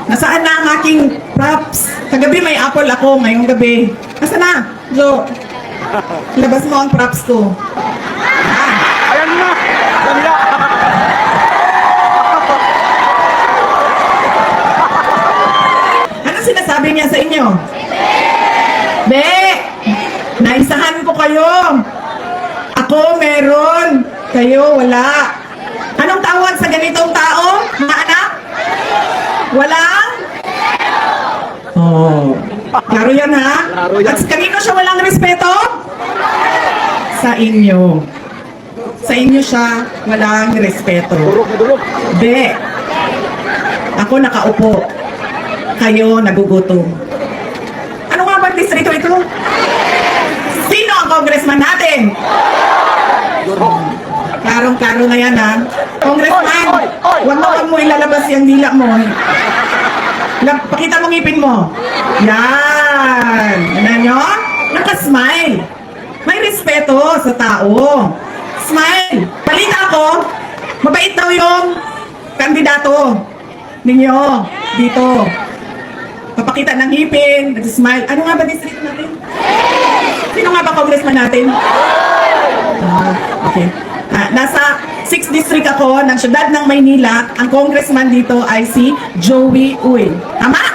Nasaan na ang aking props? Kagabi may apple ako, ngayong gabi. Nasaan na? Jo, labas mo ang props ko. Ayan na! Ganda! Ano sinasabi niya sa inyo? Be! Naisahan ko kayo. Ako meron. Kayo wala. Anong tawag sa ganitong tao? Mga anak? Walang? Oh. Klaro yan ha? Klaro yan. At kanino siya walang respeto? Sa inyo. Sa inyo siya walang respeto. Durog na durog. Be, ako nakaupo. Kayo nagugutom. Ano nga ba distrito ito? Sino ang congressman natin? Klarong-klaro na yan ha. Congressman, wag mo ilalabas yung dila mo. Pakita mo ngipin mo. Yan. Ano nyo? Nakasmile. May respeto sa tao. Smile. Palita ako, mabait daw yung kandidato ninyo dito. Papakita ng ngipin, nag-smile. Ano nga ba district natin? Sino nga ba congressman natin? Okay. Nasa 6th district ako ng siyudad ng Maynila. Ang congressman dito ay si Joey Uy. Tama?